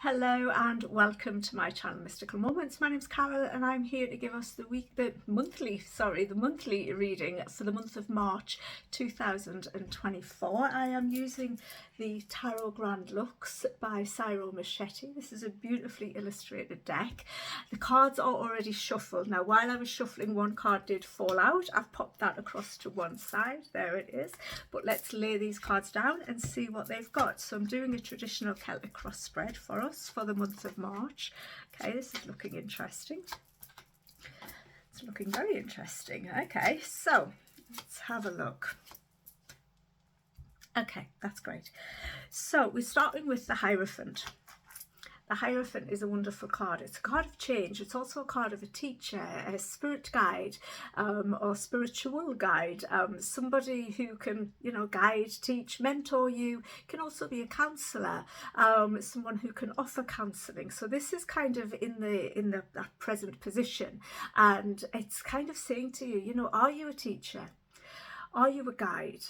Hello and welcome to my channel Mystical Moments. My name's Carol and I'm here to give us the monthly reading for the month of March 2024. I am using the Tarot Grand Luxe by Ciro Marchetti. This is a beautifully illustrated deck. The cards are already shuffled. Now while I was shuffling, one card did fall out. I've popped that across to one side. There it is. But let's lay these cards down and see what they've got. So I'm doing a traditional Celtic cross spread for us for the month of March. Okay, this is looking interesting. It's looking very interesting. Okay, so let's have a look. Okay, that's great. So we're starting with the Hierophant. The Hierophant is a wonderful card. It's a card of change. It's also a card of a teacher, a spirit guide, or spiritual guide, somebody who can, guide, teach, mentor you. Can also be a counsellor, someone who can offer counselling. So this is kind of in that present position, and it's kind of saying to you, are you a teacher? Are you a guide?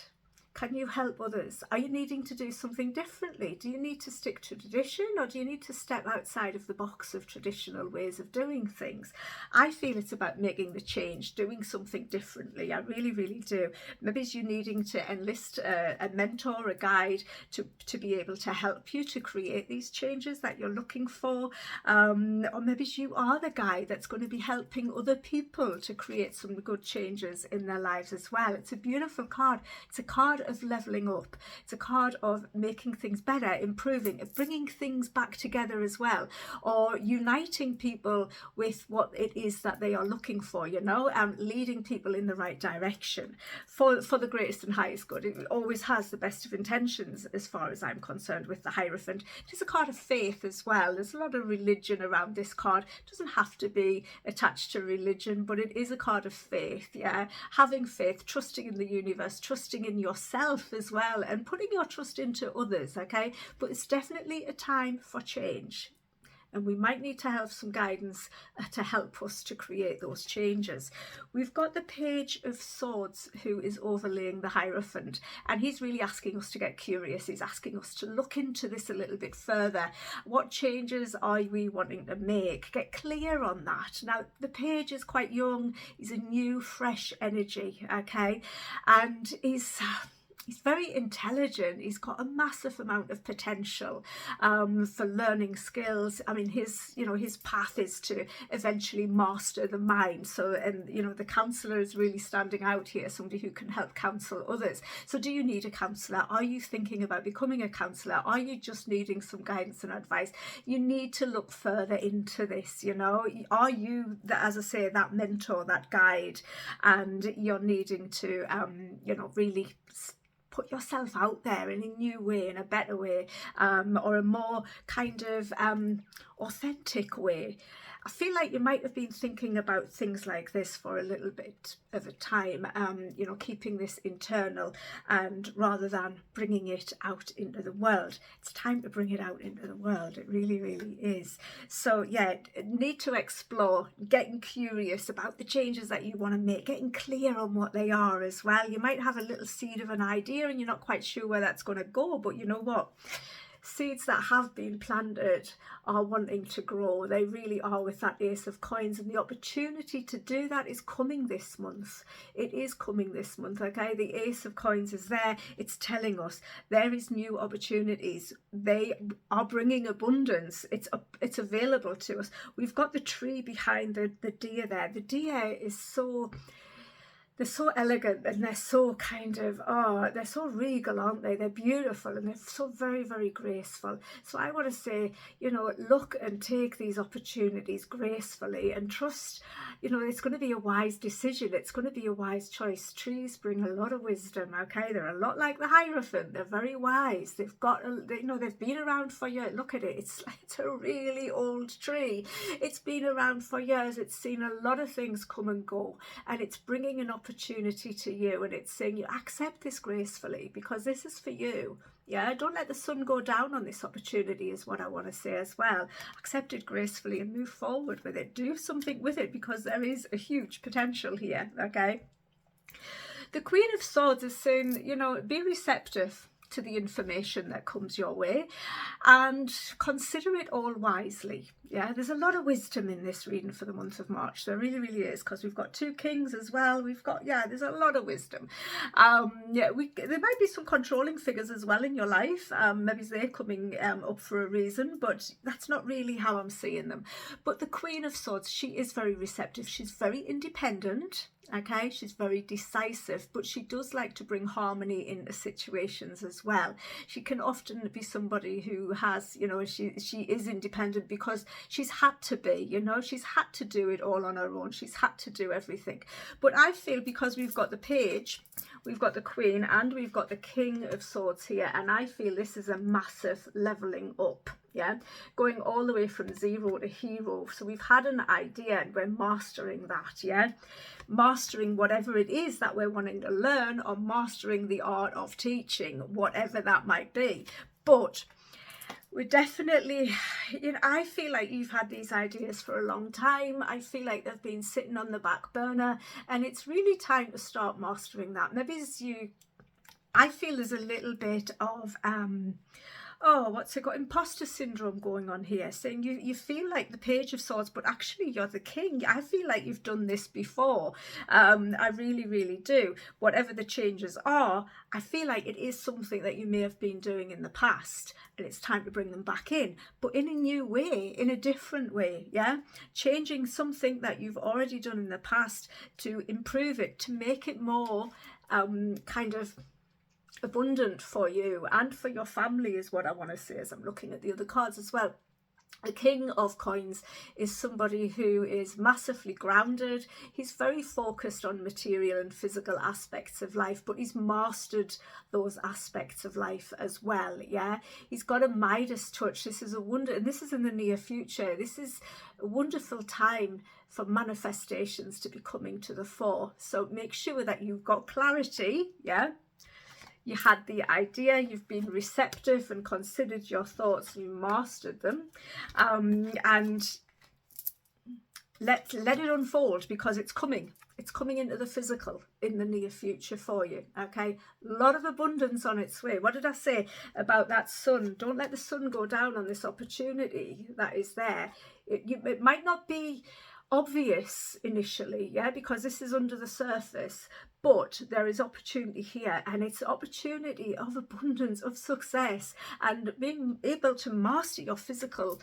Can you help others? Are you needing to do something differently? Do you need to stick to tradition, or do you need to step outside of the box of traditional ways of doing things? I feel it's about making the change, doing something differently. I really, really do. Maybe it's you needing to enlist a mentor, a guide to be able to help you to create these changes that you're looking for. Or maybe you are the guide that's going to be helping other people to create some good changes in their lives as well. It's a beautiful card. It's a card of leveling up. It's a card of making things better, improving, bringing things back together as well, or uniting people with what it is that they are looking for, leading people in the right direction for the greatest and highest good. It always has the best of intentions as far as I'm concerned with the Hierophant. It is a card of faith as well. There's a lot of religion around this card. It doesn't have to be attached to religion, but it is a card of faith. Having faith, trusting in the universe, trusting in yourself as well, and putting your trust into others. Okay, but it's definitely a time for change, and we might need to have some guidance to help us to create those changes. We've got the Page of Swords who is overlaying the Hierophant, and he's really asking us to get curious. He's asking us to look into this a little bit further. What changes are we wanting to make? Get clear on that. Now the Page is quite young. He's a new, fresh energy, okay, and he's very intelligent. He's got a massive amount of potential for learning skills. I mean, his path is to eventually master the mind. So, and the counsellor is really standing out here, somebody who can help counsel others. So do you need a counsellor? Are you thinking about becoming a counsellor? Are you just needing some guidance and advice? You need to look further into this, Are you, as I say, that mentor, that guide, and you're needing to, really put yourself out there in a new way, in a better way, or a more kind of authentic way. I feel like you might have been thinking about things like this for a little bit of a time, keeping this internal, and rather than bringing it out into the world. It's time to bring it out into the world. It really, really is. So yeah, need to explore, getting curious about the changes that you want to make, getting clear on what they are as well. You might have a little seed of an idea and you're not quite sure where that's going to go, but you know what? Seeds that have been planted are wanting to grow. They really are, with that Ace of Coins, and the opportunity to do that is coming this month. It is coming this month, okay? The Ace of Coins is there. It's telling us there is new opportunities. They are bringing abundance. It's available to us. We've got the tree behind the deer there. The deer is they're so elegant, and they're so kind of, they're so regal, aren't they? They're beautiful, and they're so very, very graceful. So I want to say, look and take these opportunities gracefully and trust, it's going to be a wise decision. It's going to be a wise choice. Trees bring a lot of wisdom, okay? They're a lot like the Hierophant. They're very wise. They've got, they've been around for years. Look at it. It's a really old tree. It's been around for years. It's seen a lot of things come and go, and it's bringing an opportunity to you, and it's saying you accept this gracefully because this is for you. Don't let the sun go down on this opportunity is what I want to say as well. Accept it gracefully and move forward with it. Do something with it because there is a huge potential here, okay? The Queen of Swords is saying, be receptive. to the information that comes your way, and consider it all wisely. Yeah, there's a lot of wisdom in this reading for the month of March. There really, really is, because we've got 2 kings as well. We've got, yeah, there's a lot of wisdom. Yeah, there might be some controlling figures as well in your life. Maybe they're coming up for a reason, but that's not really how I'm seeing them. But the Queen of Swords, she is very receptive. She's very independent. Okay, she's very decisive, but she does like to bring harmony into situations as well. She can often be somebody who has, you know, she is independent because she's had to be, you know, she's had to do it all on her own. She's had to do everything. But I feel, because we've got the Page, we've got the Queen, and we've got the King of Swords here, and I feel this is a massive leveling up. Yeah, going all the way from 0 to hero. So we've had an idea and we're mastering that. Yeah, mastering whatever it is that we're wanting to learn, or mastering the art of teaching, whatever that might be. But we're definitely, you know, I feel like you've had these ideas for a long time. I feel like they've been sitting on the back burner, and it's really time to start mastering that. Maybe as you, I feel there's a little bit of oh, what's it got? Imposter syndrome going on here, saying you feel like the Page of Swords, but actually you're the king. I feel like you've done this before. I really, really do. Whatever the changes are, I feel like it is something that you may have been doing in the past, and it's time to bring them back in, but in a new way, in a different way. Yeah, changing something that you've already done in the past to improve it, to make it more kind of abundant for you and for your family, is what I want to say as I'm looking at the other cards as well. The King of Coins is somebody who is massively grounded. He's very focused on material and physical aspects of life, but he's mastered those aspects of life as well. Yeah, he's got a Midas touch. This is a wonder, and this is in the near future. This is a wonderful time for manifestations to be coming to the fore. So make sure that you've got clarity. Yeah, you had the idea, you've been receptive and considered your thoughts, you mastered them, and let it unfold, because it's coming. It's coming into the physical in the near future for you. Okay, a lot of abundance on its way. What did I say about that sun? Don't let the sun go down on this opportunity that is there. It might not be obvious initially, yeah, because this is under the surface, but there is opportunity here, and it's opportunity of abundance, of success, and being able to master your physical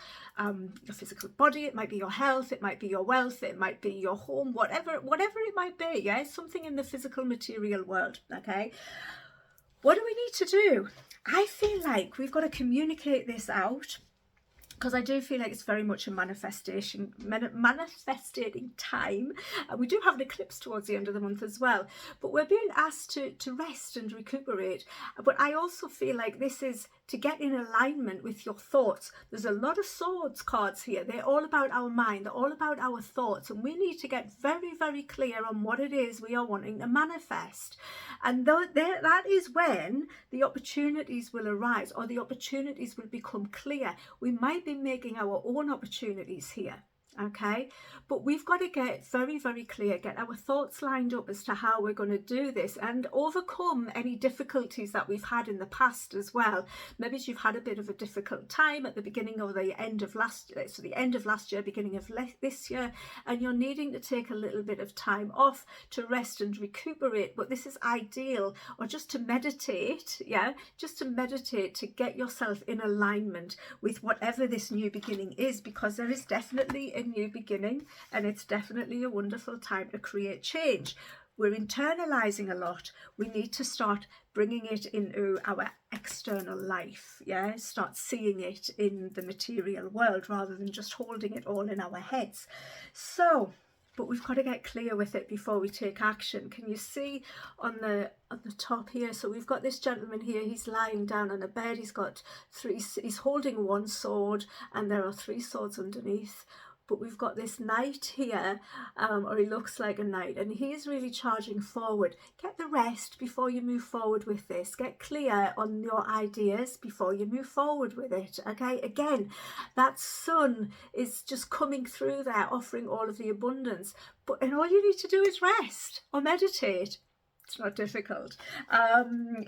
body. It might be your health, it might be your wealth, it might be your home, whatever it might be. Yeah, something in the physical material world. Okay, what do we need to do? I feel like we've got to communicate this out, because I do feel like it's very much a manifestating time. We do have an eclipse towards the end of the month as well, but we're being asked to rest and recuperate. But I also feel like this is to get in alignment with your thoughts. There's a lot of swords cards here. They're all about our mind, they're all about our thoughts, and we need to get very, very clear on what it is we are wanting to manifest. And that is when the opportunities will arise, or the opportunities will become clear. We might be making our own opportunities here. Okay, but we've got to get very, very clear, get our thoughts lined up as to how we're going to do this, and overcome any difficulties that we've had in the past as well. Maybe you've had a bit of a difficult time at the beginning or the end of last year, so the end of last year, beginning of this year, and you're needing to take a little bit of time off to rest and recuperate. But this is ideal, or just to meditate. Yeah, just to meditate, to get yourself in alignment with whatever this new beginning is, because there is definitely a new beginning, and it's definitely a wonderful time to create change. We're internalizing a lot. We need to start bringing it into our external life. Yeah, start seeing it in the material world rather than just holding it all in our heads. So, but we've got to get clear with it before we take action. Can you see on the top here? So we've got this gentleman here. He's lying down on a bed. He's holding one sword, and there are 3 swords underneath. But we've got this knight here, or he looks like a knight, and he's really charging forward. Get the rest before you move forward with this. Get clear on your ideas before you move forward with it. Okay, again, that sun is just coming through there, offering all of the abundance. And all you need to do is rest or meditate. It's not difficult.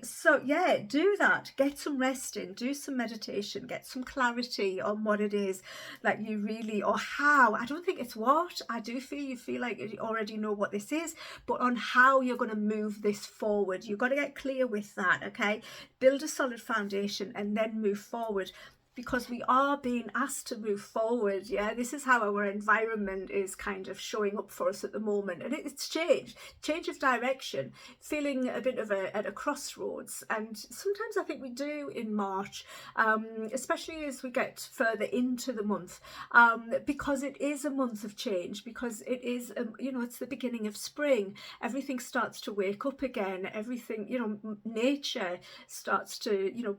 So yeah, do that. Get some rest in, do some meditation, get some clarity on what it is that you really, or how. I don't think it's what. I do feel you feel like you already know what this is, but on how you're going to move this forward. You've got to get clear with that, okay? Build a solid foundation and then move forward, because we are being asked to move forward. Yeah, this is how our environment is kind of showing up for us at the moment, and it's change of direction, feeling a bit of at a crossroads. And sometimes I think we do in March, especially as we get further into the month, because it is a month of change, because it is you know, it's the beginning of spring. Everything starts to wake up again. Everything, you know, nature starts to, you know,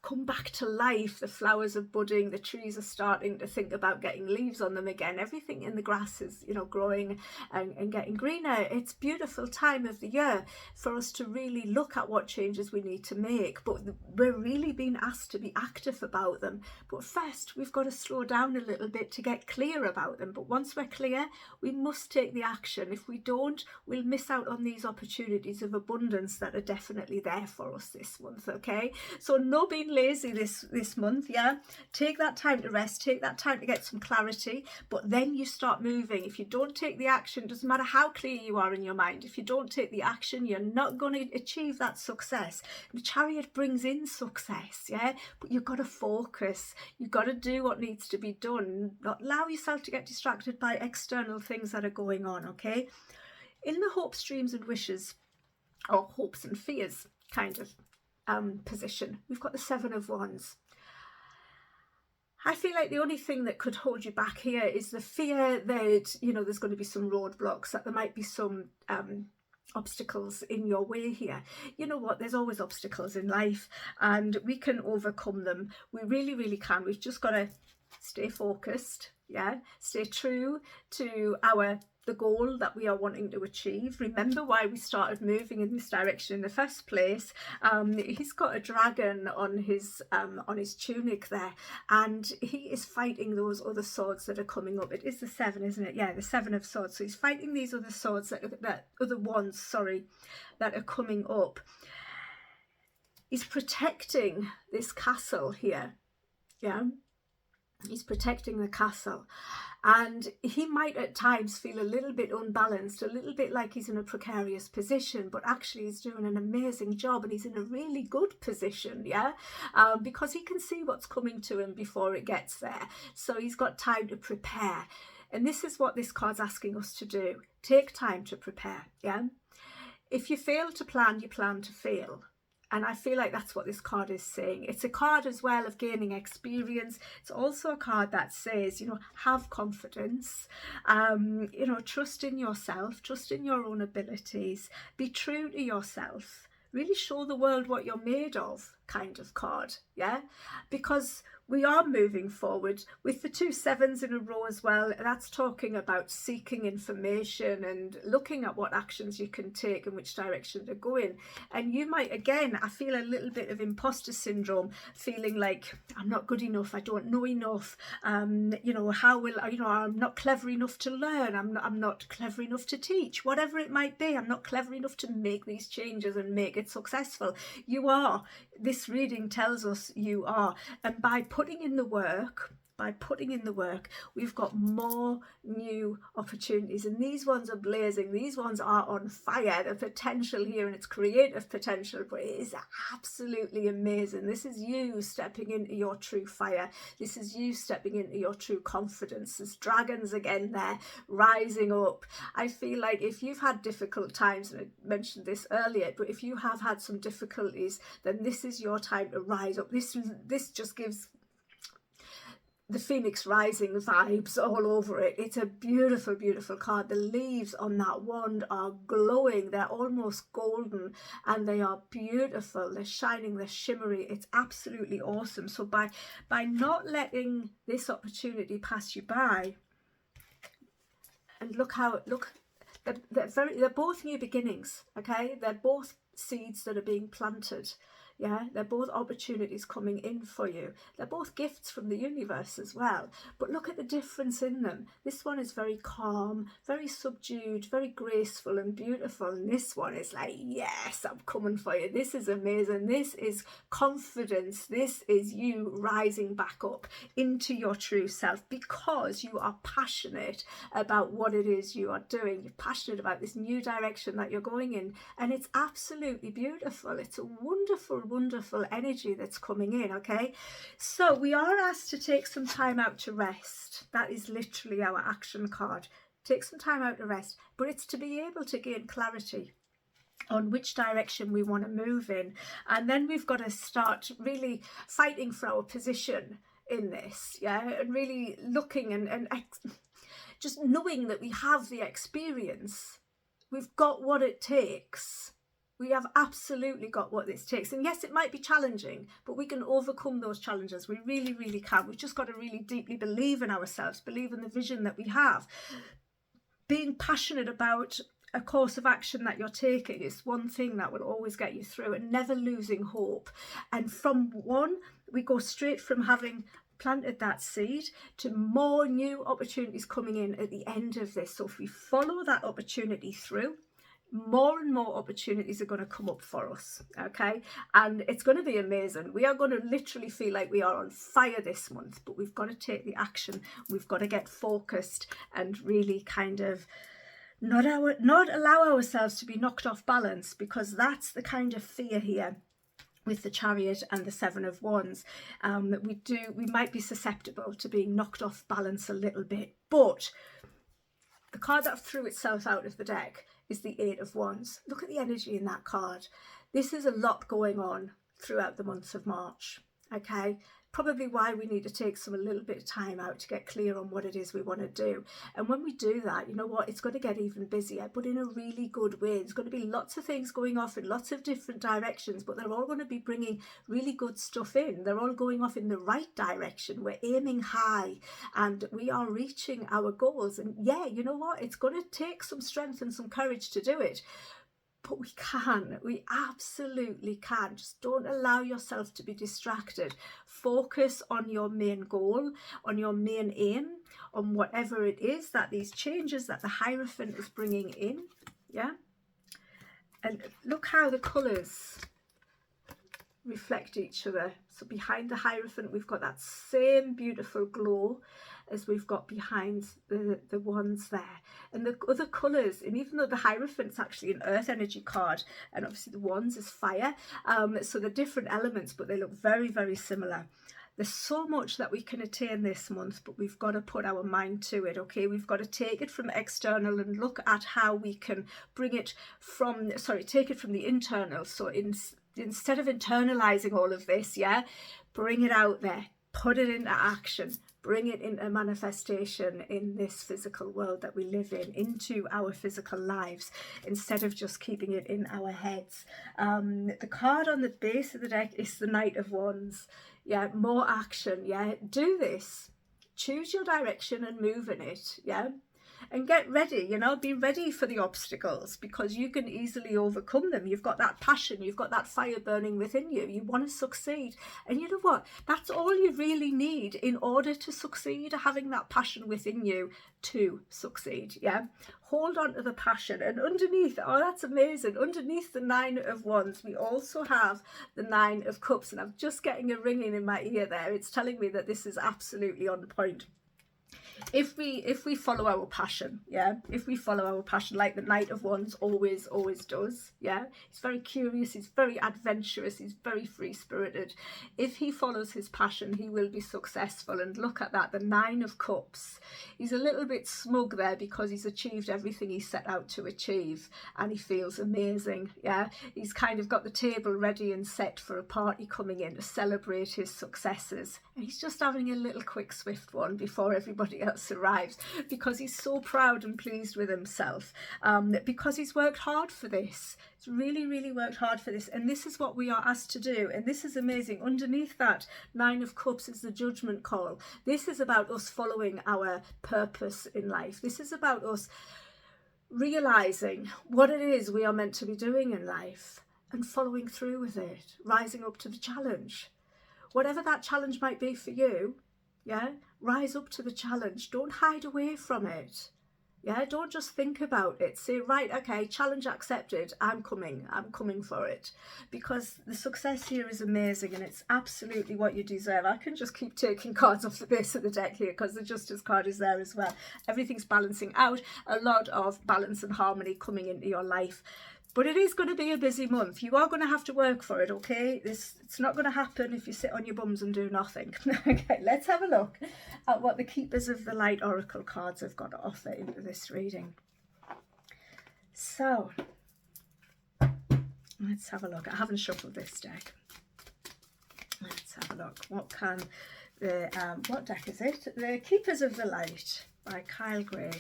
come back to life. The flowers are budding, the trees are starting to think about getting leaves on them again. Everything in the grass is, you know, growing and getting greener. It's a beautiful time of the year for us to really look at what changes we need to make, but we're really being asked to be active about them. But first we've got to slow down a little bit to get clear about them. But once we're clear, we must take the action. If we don't, we'll miss out on these opportunities of abundance that are definitely there for us this month. Okay, so no being lazy this month. Yeah, take that time to rest, take that time to get some clarity, but then you start moving. If you don't take the action, doesn't matter how clear you are in your mind, if you don't take the action, you're not going to achieve that success. The Chariot brings in success, yeah, but you've got to focus. You've got to do what needs to be done. Not allow yourself to get distracted by external things that are going on. Okay, in the hopes, dreams and wishes, or hopes and fears kind of position, we've got the Seven of Wands. I feel like the only thing that could hold you back here is the fear that, you know, there's going to be some roadblocks, that there might be some obstacles in your way here. You know what, there's always obstacles in life and we can overcome them. We really, really can. We've just got to stay focused, yeah, stay true to the goal that we are wanting to achieve. Remember why we started moving in this direction in the first place. He's got a dragon on his tunic there, and he is fighting those other swords that are coming up. It is the seven, isn't it? Yeah, the Seven of Swords. So he's fighting these other swords that other wands, sorry, that are coming up. He's protecting this castle here. Yeah, he's protecting the castle, and he might at times feel a little bit unbalanced, a little bit like he's in a precarious position, but actually he's doing an amazing job and he's in a really good position, yeah, because he can see what's coming to him before it gets there. So he's got time to prepare, and this is what this card's asking us to do. Take time to prepare, yeah. If you fail to plan, you plan to fail. And I feel like that's what this card is saying. It's a card as well of gaining experience. It's also a card that says, you know, have confidence, you know, trust in yourself, trust in your own abilities, be true to yourself, really show the world what you're made of kind of card, yeah, because we are moving forward with the 2 sevens in a row as well. That's talking about seeking information and looking at what actions you can take and which direction to go in. And you might, again, I feel a little bit of imposter syndrome, feeling like I'm not good enough, I don't know enough, you know, how will I, you know, I'm not clever enough to learn, I'm not clever enough to teach, whatever it might be. I'm not clever enough to make these changes and make it successful. You are. This reading tells us you are, and by putting in the work, we've got more new opportunities, and these ones are blazing. These ones are on fire. The potential here, and its creative potential, but it is absolutely amazing. This is you stepping into your true fire. This is you stepping into your true confidence. There's dragons again there rising up. I feel like if you've had difficult times, and I mentioned this earlier, but if you have had some difficulties, then this is your time to rise up. This just gives the Phoenix Rising vibes all over it. It's a beautiful, beautiful card. The leaves on that wand are glowing. They're almost golden and they are beautiful. They're shining, they're shimmery. It's absolutely awesome. So by not letting this opportunity pass you by, and look, they're both new beginnings, okay? They're both seeds that are being planted. Yeah, they're both opportunities coming in for you. They're both gifts from the universe as well. But look at the difference in them. This one is very calm, very subdued, very graceful and beautiful. And this one is like, yes, I'm coming for you. This is amazing. This is confidence. This is you rising back up into your true self because you are passionate about what it is you are doing. You're passionate about this new direction that you're going in. And it's absolutely beautiful. It's a wonderful, wonderful energy that's coming in. Okay, so we are asked to take some time out to rest. That is literally our action card. Take some time out to rest, but it's to be able to gain clarity on which direction we want to move in. And then we've got to start really fighting for our position in this, yeah, and really looking and just knowing that we have the experience. We've got what it takes. We have absolutely got what this takes. And yes, it might be challenging, but we can overcome those challenges. We really, really can. We've just got to really deeply believe in ourselves, believe in the vision that we have. Being passionate about a course of action that you're taking is one thing that will always get you through, and never losing hope. And from one, we go straight from having planted that seed to more new opportunities coming in at the end of this. So if we follow that opportunity through, more and more opportunities are going to come up for us, okay? And it's going to be amazing. We are going to literally feel like we are on fire this month, but we've got to take the action. We've got to get focused and really kind of not allow ourselves to be knocked off balance, because that's the kind of fear here with the Chariot and the Seven of Wands, that we might be susceptible to being knocked off balance a little bit. But the card that threw itself out of the deck is the Eight of Wands. Look at the energy in that card. This is a lot going on throughout the month of March, okay? Probably why we need to take a little bit of time out to get clear on what it is we want to do. And when we do that, you know what, it's going to get even busier, but in a really good way. There's going to be lots of things going off in lots of different directions, but they're all going to be bringing really good stuff in. They're all going off in the right direction. We're aiming high and we are reaching our goals. And yeah, you know what, it's going to take some strength and some courage to do it. But we absolutely can. Just don't allow yourself to be distracted. Focus on your main goal, on your main aim, on whatever it is that these changes that the Hierophant is bringing in, yeah? And look how the colours reflect each other. So behind the Hierophant, we've got that same beautiful glow as we've got behind the wands there. And the other colours, and even though the Hierophant's actually an earth energy card, and obviously the wands is fire, so they're different elements, but they look very, very similar. There's so much that we can attain this month, but we've got to put our mind to it, okay? We've got to take it from external and look at how we can bring it from, take it from the internal. So instead of internalizing all of this, yeah, bring it out there, put it into action, bring it into manifestation in this physical world that we live in, into our physical lives, instead of just keeping it in our heads. The card on the base of the deck is the Knight of Wands. Yeah, more action. Yeah, do this. Choose your direction and move in it. Yeah. And get ready, you know, be ready for the obstacles, because you can easily overcome them. You've got that passion, you've got that fire burning within you. You want to succeed. And you know what? That's all you really need in order to succeed, having that passion within you to succeed, yeah? Hold on to the passion. And underneath, oh, that's amazing. Underneath the Nine of Wands, we also have the Nine of Cups. And I'm just getting a ringing in my ear there. It's telling me that this is absolutely on point. If we follow our passion, yeah, if we follow our passion, like the Knight of Wands always does, yeah, he's very curious, he's very adventurous, he's very free-spirited. If he follows his passion, he will be successful. And look at that, the Nine of Cups. He's a little bit smug there because he's achieved everything he set out to achieve, and he feels amazing, yeah. He's kind of got the table ready and set for a party coming in to celebrate his successes, and he's just having a little quick swift one before everybody else arrives, because he's so proud and pleased with himself, because he's worked hard for this. He's really worked hard for this, and this is what we are asked to do. And this is amazing. Underneath that Nine of Cups is the Judgment Call. This is about us following our purpose in life. This is about us realizing what it is we are meant to be doing in life, and following through with it, rising up to the challenge. Whatever that challenge might be for you, yeah, rise up to the challenge. Don't hide away from it. Yeah, don't just think about it. Say, right, okay, challenge accepted. I'm coming for it. Because the success here is amazing and it's absolutely what you deserve. I can just keep taking cards off the base of the deck here because the Justice card is there as well. Everything's balancing out. A lot of balance and harmony coming into your life. But it is going to be a busy month. You are going to have to work for it, okay? It's not going to happen if you sit on your bums and do nothing. Okay, let's have a look at what the Keepers of the Light Oracle cards have got to offer into this reading. So, let's have a look. I haven't shuffled this deck. Let's have a look. What deck is it? The Keepers of the Light by Kyle Gray.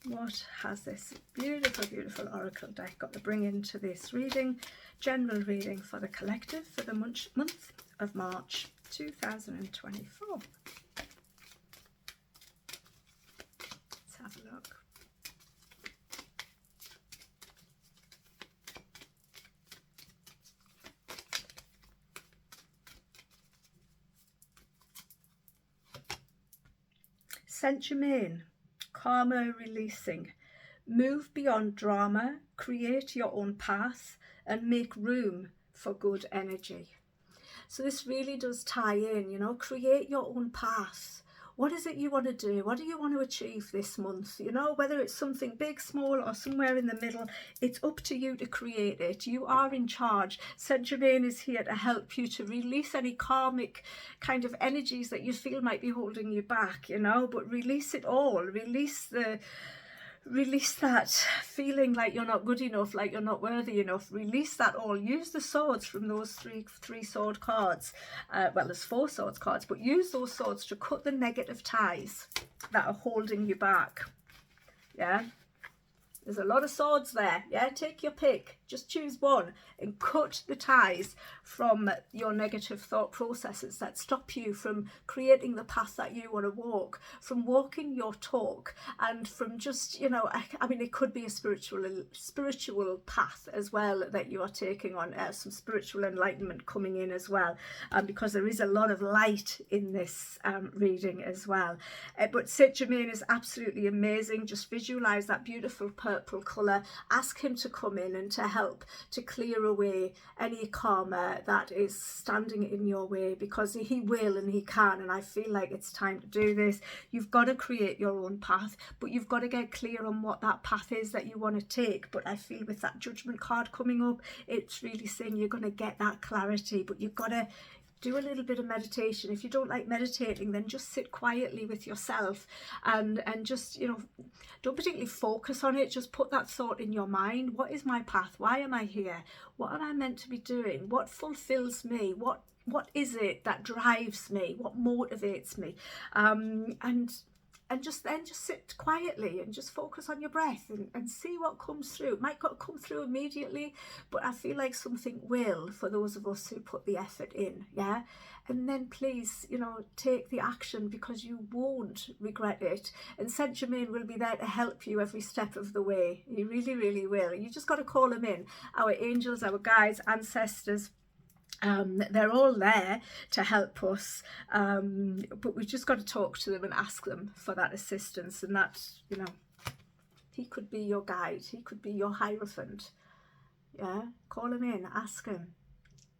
What has this beautiful, beautiful oracle deck got to bring into this reading? General reading for the collective for the month of March 2024. Let's have a look. Saint Germain. Karma releasing. Move beyond drama, create your own path and make room for good energy. So this really does tie in, you know, create your own path. What is it you want to do? What do you want to achieve this month? You know, whether it's something big, small or somewhere in the middle, it's up to you to create it. You are in charge. Saint Germain is here to help you to release any karmic kind of energies that you feel might be holding you back, you know, but release it all. Release that feeling like you're not good enough, like you're not worthy enough. Release that all. Use the swords from those three sword cards. Well, there's 4 swords cards, but use those swords to cut the negative ties that are holding you back. Yeah, there's a lot of swords there. Yeah, take your pick. Just choose one and cut the ties from your negative thought processes that stop you from creating the path that you want to walk, from walking your talk, and from just, you know, I mean, it could be a spiritual path as well that you are taking on, some spiritual enlightenment coming in as well, because there is a lot of light in this reading as well. But Saint Germain is absolutely amazing. Just visualize that beautiful purple color. Ask him to come in and to help to clear away any karma that is standing in your way, because he will and he can, and I feel like it's time to do this. You've got to create your own path, but you've got to get clear on what that path is that you want to take. But I feel with that Judgment card coming up, it's really saying you're going to get that clarity, but you've got to do a little bit of meditation. If you don't like meditating, then just sit quietly with yourself and just, you know, don't particularly focus on it. Just put that thought in your mind. What is my path? Why am I here? What am I meant to be doing? What fulfills me? What is it that drives me? What motivates me? And just sit quietly and just focus on your breath and see what comes through. It might not come through immediately, but I feel like something will for those of us who put the effort in, yeah? And then please, you know, take the action, because you won't regret it. And Saint Germain will be there to help you every step of the way. He really, really will. You just got to call him in. Our angels, our guides, ancestors, they're all there to help us, but we've just got to talk to them and ask them for that assistance. And that, you know, he could be your guide, he could be your Hierophant. Yeah, call him in, ask him.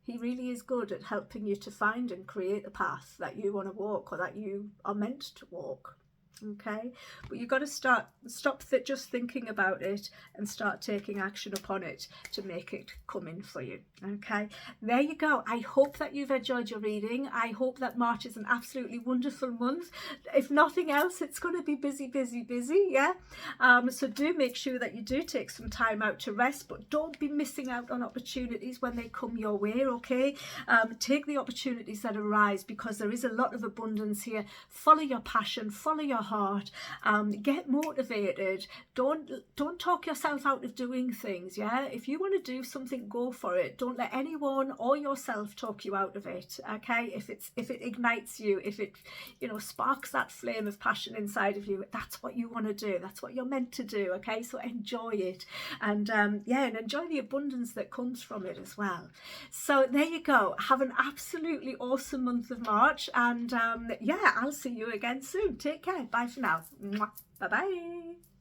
He really is good at helping you to find and create the path that you want to walk, or that you are meant to walk. Okay, but you've got to stop just thinking about it and start taking action upon it to make it come in for you. Okay, there you go. I hope that you've enjoyed your reading. I hope that March is an absolutely wonderful month. If nothing else, it's going to be busy, yeah. So do make sure that you do take some time out to rest, but don't be missing out on opportunities when they come your way. Okay, take the opportunities that arise, because there is a lot of abundance here. Follow your passion, follow your your heart. Get motivated. Don't talk yourself out of doing things. Yeah, if you want to do something, go for it. Don't let anyone or yourself talk you out of it. Okay, if it ignites you, if it, you know, sparks that flame of passion inside of you, that's what you want to do. That's what you're meant to do. Okay, so enjoy it, and yeah, and enjoy the abundance that comes from it as well. So there you go. Have an absolutely awesome month of March, and yeah, I'll see you again soon. Take care. Bye for now. Bye bye.